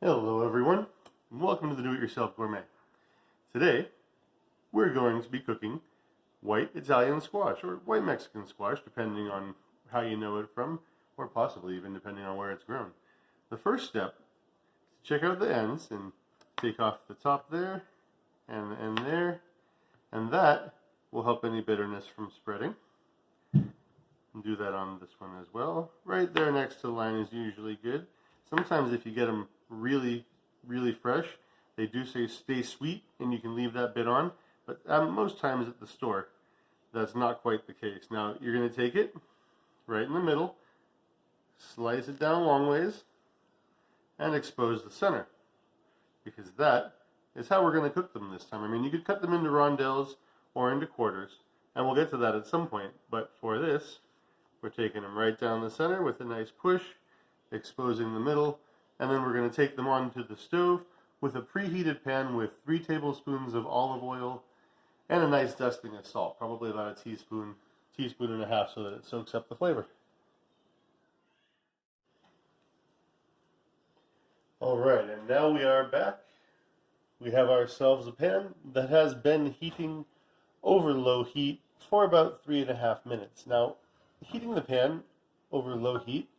Hello everyone, and welcome to the Do-It-Yourself Gourmet. Today, we're going to be cooking white Italian squash, or white Mexican squash, depending on how you know it from, or possibly even depending on where it's grown. The first step is to check out the ends and take off the top there, and the end there, and that will help any bitterness from spreading. And do that on this one as well. Right there next to the line is usually good. Sometimes if you get them really fresh, they do say stay sweet and you can leave that bit on, but most times at the store that's not quite the case. Now you're going to take it right in the middle, slice it down long ways, and expose the center, because that is how we're going to cook them this time. I mean, you could cut them into rondelles or into quarters, and we'll get to that at some point, but for this we're taking them right down the center with a nice push, exposing the middle, and then we're going to take them onto the stove with a preheated pan with 3 tablespoons of olive oil and a nice dusting of salt, probably about a teaspoon and a half, so that it soaks up the flavor. Alright, and now we are back. We have ourselves a pan that has been heating over low heat for about 3.5 minutes. Now, heating the pan over low heat,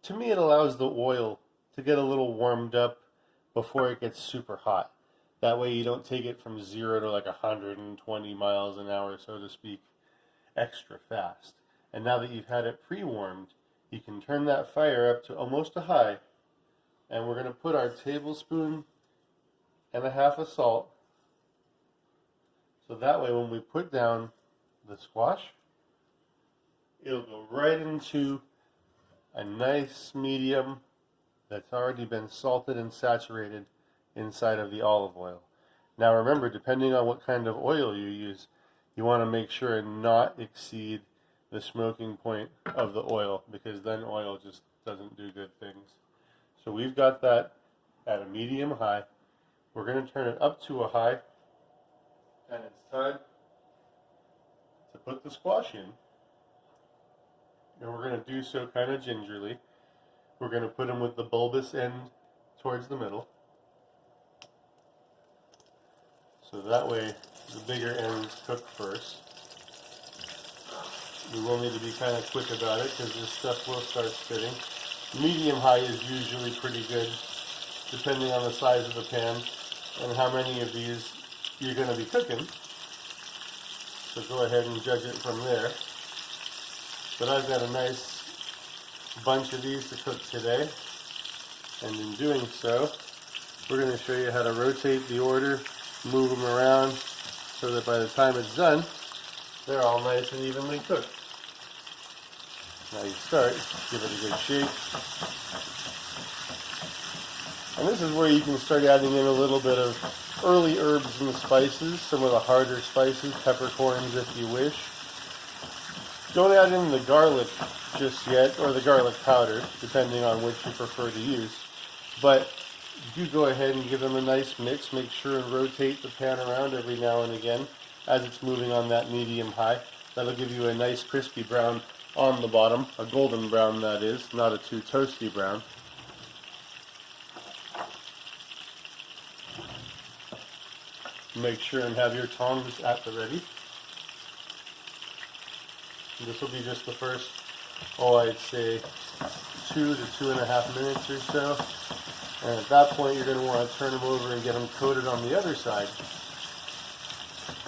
to me it allows the oil to get a little warmed up before it gets super hot. That way you don't take it from 0 to like 120 miles an hour, so to speak, extra fast. And now that you've had it pre-warmed, you can turn that fire up to almost a high, and we're going to put our 1.5 tablespoons of salt, so that way when we put down the squash, it'll go right into a nice medium that's already been salted and saturated inside of the olive oil. Now remember, depending on what kind of oil you use, you want to make sure and not exceed the smoking point of the oil, because then oil just doesn't do good things. So we've got that at a medium high. We're going to turn it up to a high, and it's time to put the squash in. And we're going to do so kind of gingerly. We're going to put them with the bulbous end towards the middle, so that way the bigger ends cook first. We will need to be kind of quick about it because this stuff will start spitting. Medium high is usually pretty good, depending on the size of the pan and how many of these you're going to be cooking. So go ahead and judge it from there. But I've got a nice bunch of these to cook today, and in doing so, we're going to show you how to rotate the order, move them around, so that by the time it's done, they're all nice and evenly cooked. Now you start, give it a good shake, and this is where you can start adding in a little bit of early herbs and spices, some of the harder spices, peppercorns if you wish. Don't add in the garlic just yet, or the garlic powder, depending on which you prefer to use. But do go ahead and give them a nice mix. Make sure and rotate the pan around every now and again as it's moving on that medium high. That'll give you a nice crispy brown on the bottom, a golden brown that is, not a too toasty brown. Make sure and have your tongs at the ready. This will be just the first, I'd say 2 to 2.5 minutes or so. And at that point, you're going to want to turn them over and get them coated on the other side.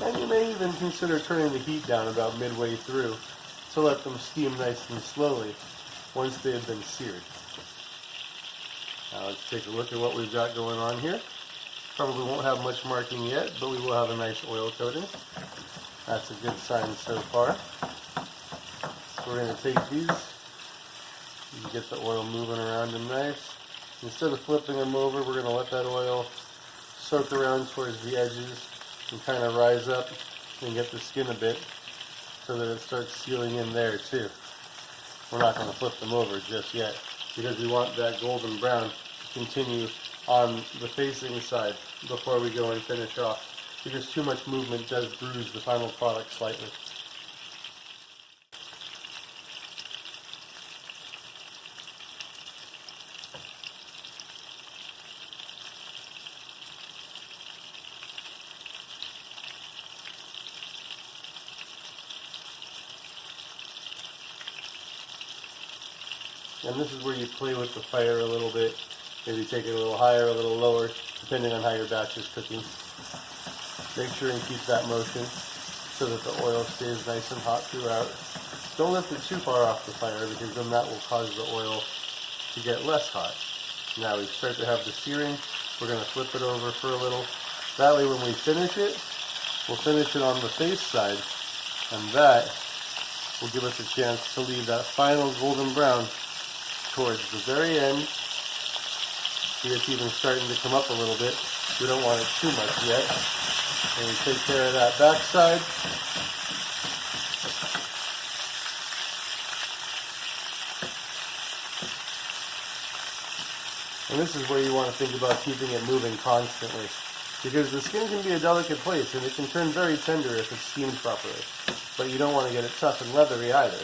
And you may even consider turning the heat down about midway through to let them steam nice and slowly once they have been seared. Now let's take a look at what we've got going on here. Probably won't have much marking yet, but we will have a nice oil coating. That's a good sign so far. We're going to take these and get the oil moving around them nice. Instead of flipping them over, we're going to let that oil soak around towards the edges and kind of rise up and get the skin a bit so that it starts sealing in there too. We're not going to flip them over just yet because we want that golden brown to continue on the facing side before we go and finish off, because too much movement does bruise the final product slightly. and this is where you play with the fire a little bit. Maybe take it a little higher, a little lower, depending on how your batch is cooking. Make sure and keep that motion so that the oil stays nice and hot throughout. Don't lift it too far off the fire because then that will cause the oil to get less hot. Now we start to have the searing. We're going to flip it over for a little. That way when we finish it, we'll finish it on the face side, and that will give us a chance to leave that final golden brown towards the very end. See, it's even starting to come up a little bit. We don't want it too much yet. And we take care of that back side. And this is where you want to think about keeping it moving constantly, because the skin can be a delicate place and it can turn very tender if it's steamed properly, but you don't want to get it tough and leathery either.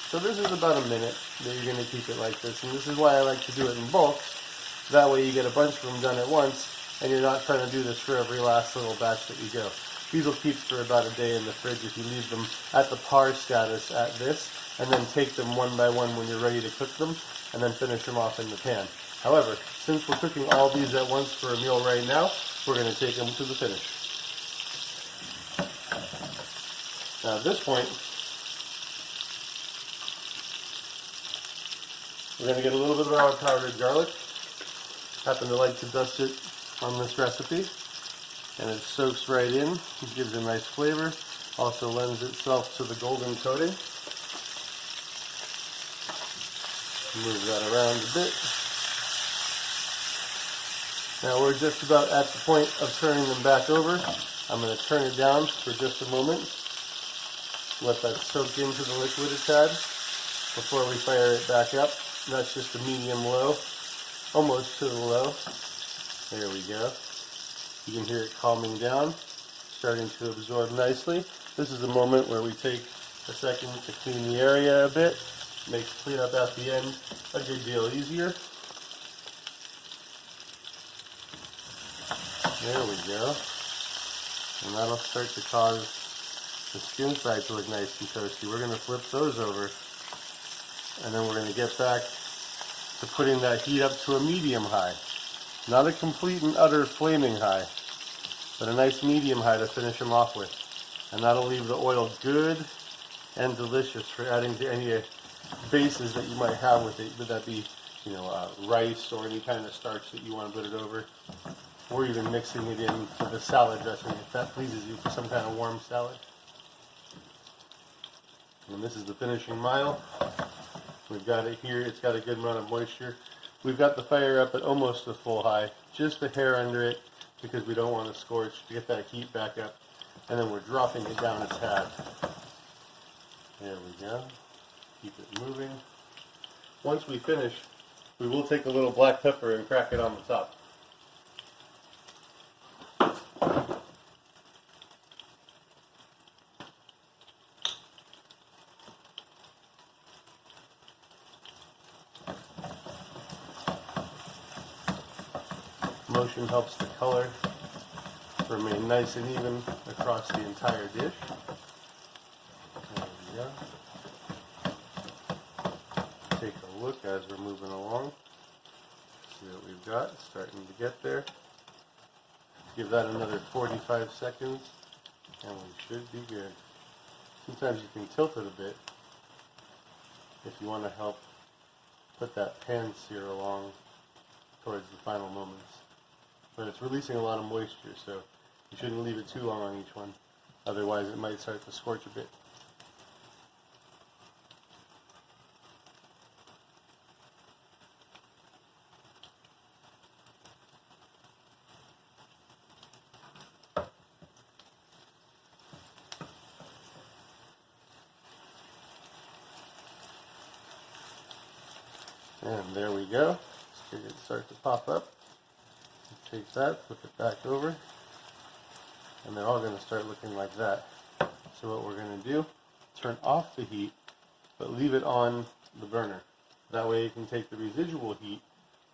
So this is about a minute that you're going to keep it like this, and this is why I like to do it in bulks. That way you get a bunch of them done at once and you're not trying to do this for every last little batch that you go. These will keep for about a day in the fridge if you leave them at the par status at this, and then take them one by one when you're ready to cook them, and then finish them off in the pan. However, since we're cooking all these at once for a meal right now, we're going to take them to the finish. Now at this point, we're going to get a little bit of our powdered garlic. Happen to like to dust it on this recipe, and it soaks right in. It gives a nice flavor. Also lends itself to the golden coating. Move that around a bit. Now we're just about at the point of turning them back over. I'm going to turn it down for just a moment. Let that soak into the liquid a tad before we fire it back up. That's just a medium-low, almost to the low. There we go. You can hear it calming down, starting to absorb nicely. This is the moment where we take a second to clean the area a bit. Makes cleanup at the end a good deal easier. There we go. And that'll start to cause the skin side to look nice and toasty. We're going to flip those over, and then we're going to get back to putting that heat up to a medium high. Not a complete and utter flaming high, but a nice medium high to finish them off with. And that'll leave the oil good and delicious for adding to any bases that you might have with it. Would that be, rice or any kind of starch that you want to put it over? Or even mixing it in with the salad dressing if that pleases you for some kind of warm salad. And this is the finishing mile. We've got it here. It's got a good amount of moisture. We've got the fire up at almost a full high, just a hair under it because we don't want to scorch, to get that heat back up. And then we're dropping it down a tad. There we go. Keep it moving. Once we finish, we will take a little black pepper and crack it on the top. Motion helps the color remain nice and even across the entire dish. There we go. Take a look as we're moving along. See what we've got, starting to get there. Give that another 45 seconds and we should be good. Sometimes you can tilt it a bit if you want to help put that pan sear along towards the final moments. But it's releasing a lot of moisture, so you shouldn't leave it too long on each one. Otherwise it might start to scorch a bit. And there we go. Let's get it start to pop up. Take that, flip it back over, and they're all going to start looking like that. So what we're going to do, turn off the heat, but leave it on the burner. That way you can take the residual heat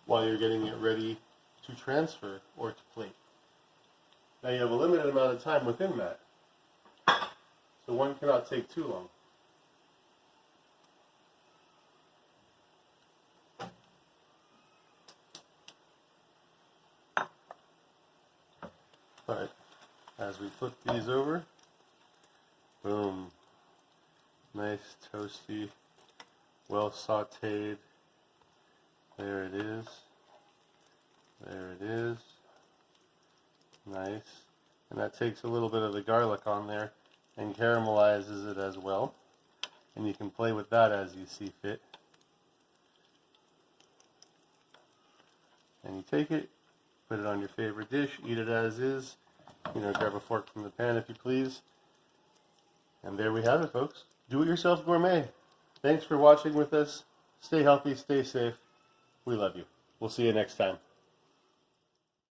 while you're getting it ready to transfer or to plate. Now you have a limited amount of time within that, so one cannot take too long. But as we flip these over, boom, nice toasty, well sauteed. There it is. There it is. Nice. And that takes a little bit of the garlic on there and caramelizes it as well. And you can play with that as you see fit. And you take it, put it on your favorite dish, eat it as is. You know, grab a fork from the pan if you please. And there we have it, folks. Do it yourself gourmet. Thanks for watching with us. Stay healthy, stay safe. We love you. We'll see you next time.